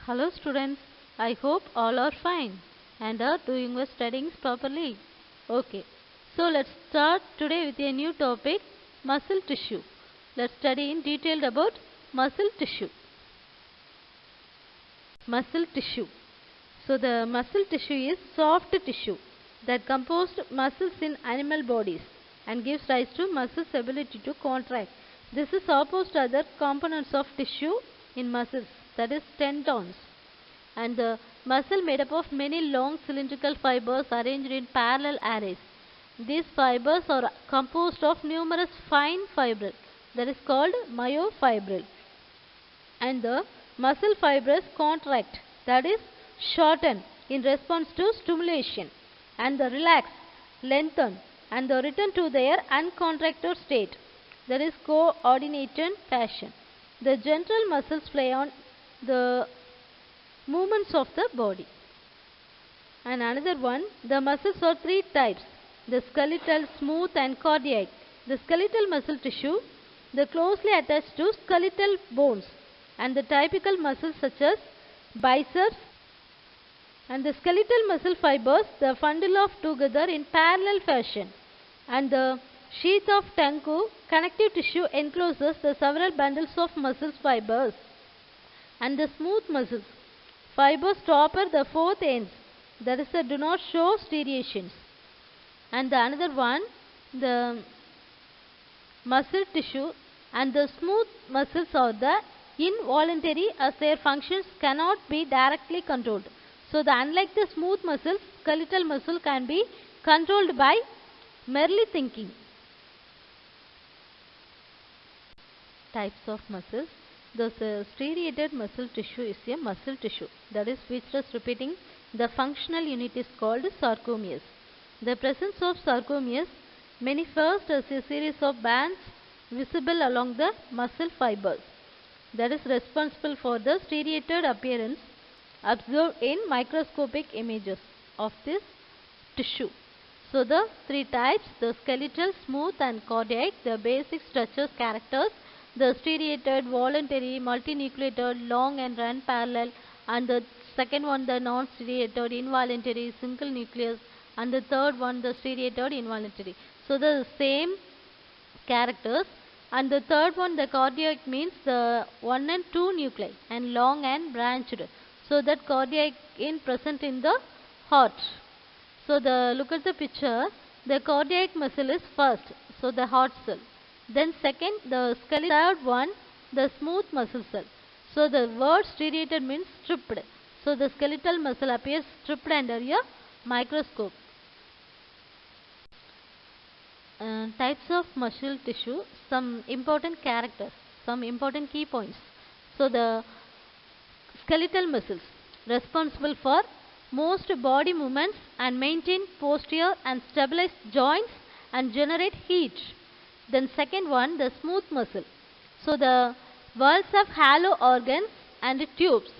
Hello students, I hope all are fine and are doing your studying properly. Okay, so let's start today with a new topic, muscle tissue. Let's study in detail about muscle tissue. Muscle tissue. So the muscle tissue is soft tissue that composed muscles in animal bodies and gives rise to muscles' ability to contract. This is opposed to other components of tissue in muscles, that is tendons. And the muscle made up of many long cylindrical fibers arranged in parallel arrays. These fibers are composed of numerous fine fibrils, that is called myofibril. And the muscle fibers contract, that is shorten in response to stimulation, and the relax, lengthen, and the return to their uncontracted state, that is coordinated fashion. The general muscles play on the movements of the body. And another one, the muscles are three types: the skeletal, smooth, and cardiac. The skeletal muscle tissue, the closely attached to skeletal bones, and the typical muscles such as biceps, and the skeletal muscle fibers, the bundle of together in parallel fashion, and the sheath of Tanku connective tissue encloses the several bundles of muscle fibers, and the smooth muscles fibers topper the fourth ends, that is do not show striations. And the another one, the muscle tissue and the smooth muscles are the involuntary as their functions cannot be directly controlled. So the unlike the smooth muscles, skeletal muscle can be controlled by merely thinking. Types of muscles. The striated muscle tissue is a muscle tissue that is featureless repeating. The functional unit is called sarcomeres. The presence of sarcomeres manifests as a series of bands visible along the muscle fibers that is responsible for the striated appearance observed in microscopic images of this tissue. So the three types, the skeletal, smooth, and cardiac, the basic structures characters: the striated, voluntary, multinucleated, long and run parallel, and the second one the non-striated, involuntary, single nucleus, and the third one the striated, involuntary. So the same characters. And the third one, the cardiac, means the 1 and 2 nuclei and long and branched. So that cardiac in present in the heart. So the look at the picture, the cardiac muscle is first, so the heart cell. Then second, the skeletal. Third one, the smooth muscle cell. So the word striated means stripped. So the skeletal muscle appears stripped under a microscope. Types of muscle tissue, some important characters, some important key points. So the skeletal muscles responsible for most body movements and maintain posture and stabilize joints and generate heat. Then second one, the smooth muscle. So the walls of hollow organs and tubes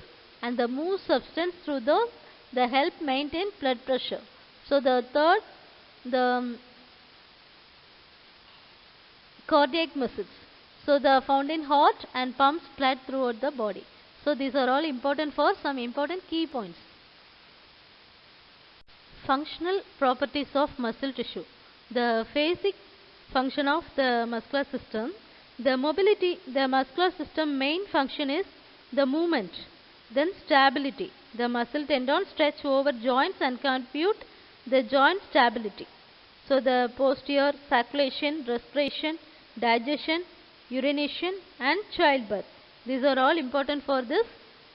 and the move substance through those that help maintain blood pressure. So the third, the cardiac muscles. So the found in heart and pumps blood throughout the body. So these are all important for some important key points. Functional properties of muscle tissue. The basic function of the muscular system. The mobility, the muscular system main function is the movement. Then stability. The muscle tendons stretch over joints and contribute the joint stability. So the posture, circulation, respiration, digestion, urination, and childbirth. These are all important for this,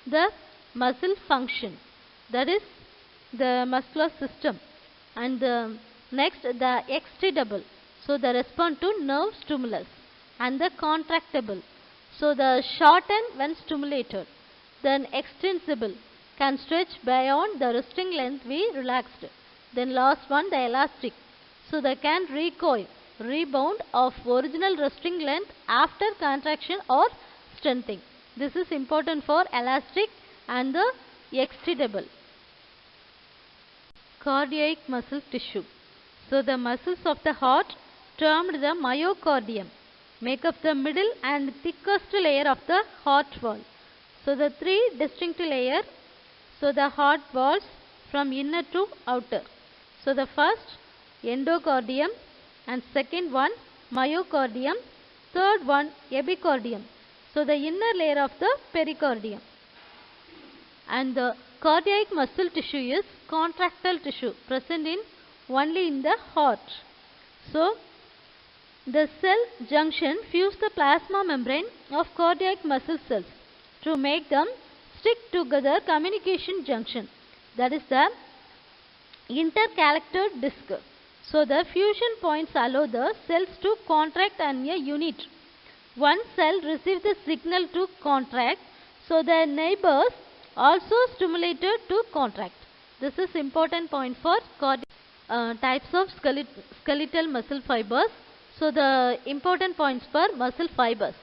the muscle function, that is the muscular system. And the next, the excitable. So the respond to nerve stimulus. And the contractible. So the shorten when stimulated. Then extensible, can stretch beyond the resting length we relaxed. Then last one, the elastic. So they can recoil, rebound of original resting length after contraction or strengthening. This is important for elastic and the excitable. Cardiac muscle tissue. So the muscles of the heart, termed the myocardium, make up the middle and thickest layer of the heart wall. So the three distinct layers, so the heart walls from inner to outer. So the first endocardium, and second one myocardium, third one epicardium. So the inner layer of the pericardium. And the cardiac muscle tissue is contractile tissue present in only in the heart. So the cell junction fuse the plasma membrane of cardiac muscle cells to make them stick together communication junction, that is the intercallector disc. So the fusion points allow the cells to contract on a unit. One cell receives the signal to contract, so the neighbors also stimulated to contract. This is important point for types of skeletal muscle fibers. So the important points for muscle fibers.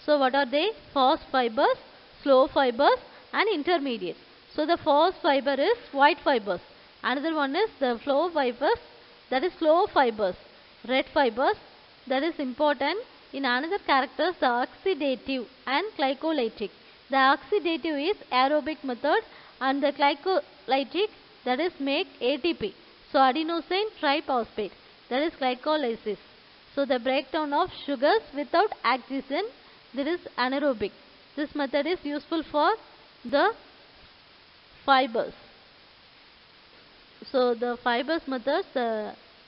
So what are they? Fast fibers, slow fibers, and intermediate. So the fast fiber is white fibers. Another one is the flow fibers, that is slow fibers. Red fibers, that is important. In another characters, the oxidative and glycolytic. The oxidative is aerobic method, and the glycolytic, that is make ATP. So adenosine triphosphate, that is glycolysis. So the breakdown of sugars without oxygen, that is anaerobic. This method is useful for the fibers. So the fibers methods,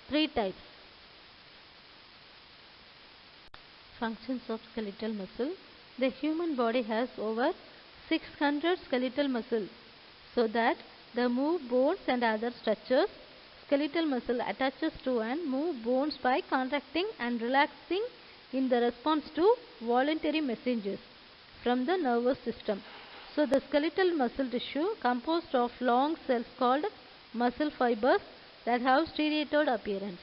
three types. Functions of skeletal muscle. The human body has over 600 skeletal muscles, so that the move bones and other structures. Skeletal muscle attaches to and move bones by contracting and relaxing in the response to voluntary messages from the nervous system. So the skeletal muscle tissue composed of long cells called muscle fibers that have striated appearance.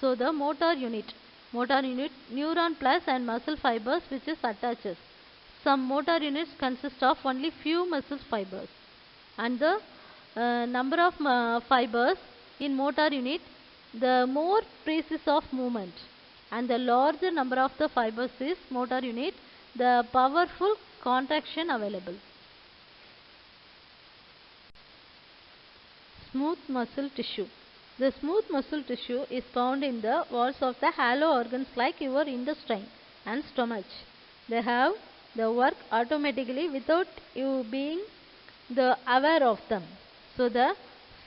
So the motor unit, neuron plus and muscle fibers which is attaches. Some motor units consist of only few muscle fibers, and the number of fibers in motor unit, the more precise of movement, and the larger number of the fibers is motor unit, the powerful contraction available. Smooth muscle tissue. The smooth muscle tissue is found in the walls of the hollow organs like your intestine and stomach. They have the work automatically without you being aware of them. So the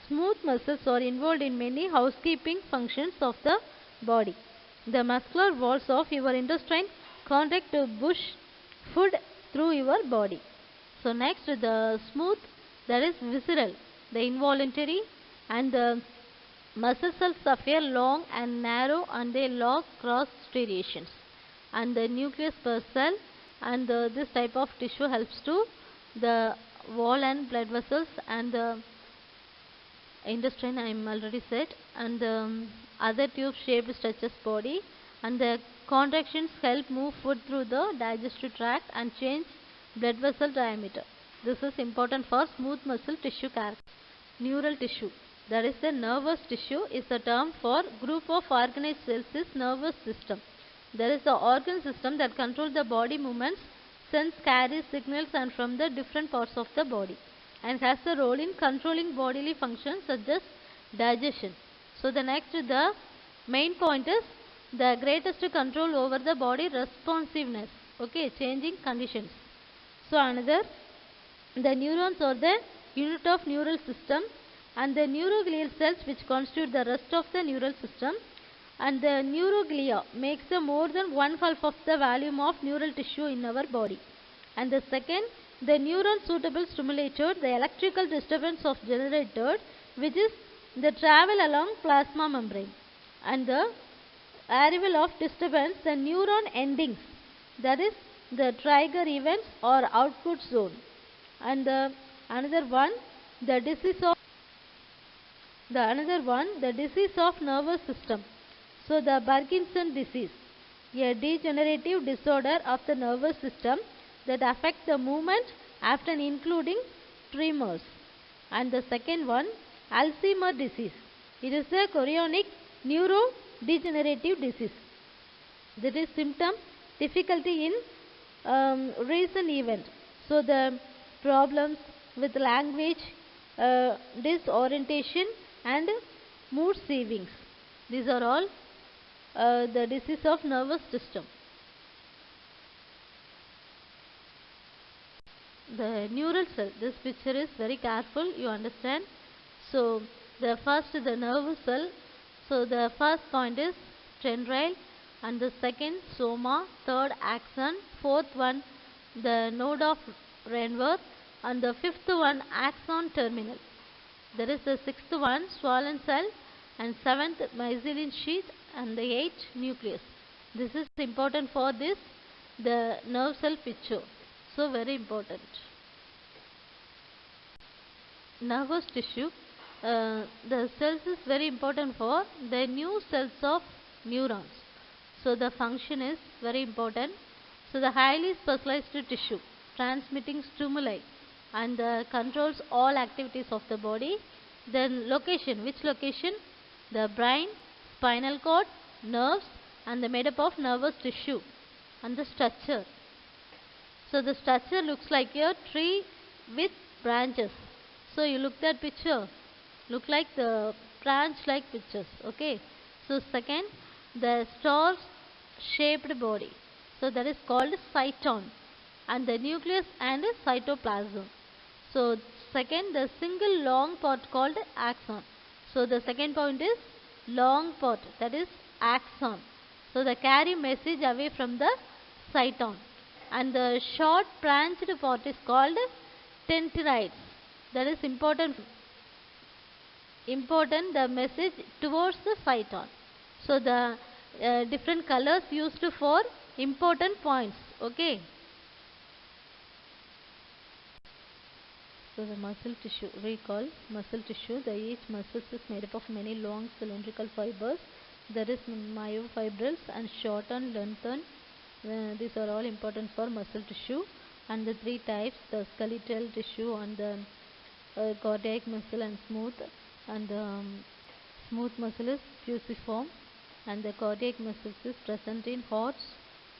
smooth muscles are involved in many housekeeping functions of the body. The muscular walls of your intestine contract to push food through your body. So next, the smooth, that is visceral, the involuntary, and the muscle cells appear long and narrow, and they lack cross striations. And the nucleus per cell, and this type of tissue helps to the wall and blood vessels, and the intestine I am already said, and other tube shaped structures body, and the contractions help move food through the digestive tract and change blood vessel diameter. This is important for smooth muscle tissue character. Neural tissue, that is the nervous tissue, is the term for group of organized cells is nervous system. There is the organ system that controls the body movements, sends, carries signals and from the different parts of the body, and has a role in controlling bodily functions such as digestion. So the next, the main point is the greatest control over the body responsiveness, okay, changing conditions. So another, the neurons are the unit of neural system, and the neuroglial cells which constitute the rest of the neural system, and the neuroglia makes the more than 1/2 of the volume of neural tissue in our body. And the second, the neuron suitable stimulated the electrical disturbance of generated, which is the travel along plasma membrane, and the arrival of disturbance, the neuron endings, that is the trigger events or output zone. And the another one, the disease of nervous system. So the Parkinson disease, a degenerative disorder of the nervous system that affects the movement, often including tremors. And the second one, Alzheimer's disease. It is a chorionic neurodegenerative disease. That is symptom difficulty in recent event. So the problems with language disorientation and mood savings. These are all the disease of nervous system. The neural cell. This picture is very careful. You understand. So the nervous cell. So the first point is tendril, and the second soma, third axon, fourth one the node of Renworth, and the fifth one axon terminal. There is the sixth one swollen cell, and seventh mycelium sheath, and the eighth nucleus. This is important for this the nerve cell picture. So very important. Nervous tissue. The cells is very important for the new cells of neurons. So the function is very important. So the highly specialized tissue transmitting stimuli and controls all activities of the body. Then location, which location? The brain, spinal cord, nerves, and the made up of nervous tissue. And the structure. So the structure looks like a tree with branches. So you look that picture, look like the branch like pictures. Okay. So second, the star shaped body. So that is called cyton, and the nucleus and cytoplasm. So second, the single long part called axon. So the second point is long part, that is axon. So they carry message away from the cyton, and the short branched part is called dendrites. That is important the message towards the cyton. So the different colors used for important points. Okay. So the muscle tissue, recall muscle tissue. The each muscle is made up of many long cylindrical fibers. There is myofibrils and shorten, lengthen. These are all important for muscle tissue. And the three types: the skeletal tissue and the cardiac muscle and smooth. And the smooth muscle is fusiform, and the cardiac muscle is present in hearts,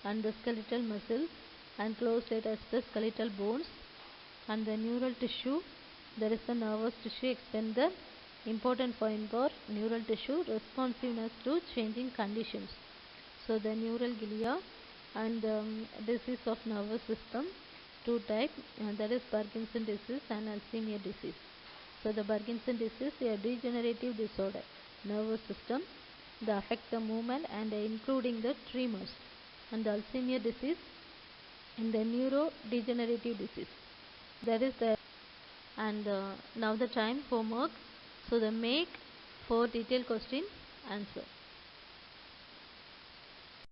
and the skeletal muscle and close it as the skeletal bones. And the neural tissue, there is the nervous tissue extend the important point for neural tissue responsiveness to changing conditions. So the neural glia and disease of nervous system, two type, that is Parkinson disease and Alzheimer's disease. So the Parkinson disease is a degenerative disorder, nervous system, they affect the movement and including the tremors. And the Alzheimer's disease in the neurodegenerative disease. That is the and now the time homework. So the make 4 detailed question answer.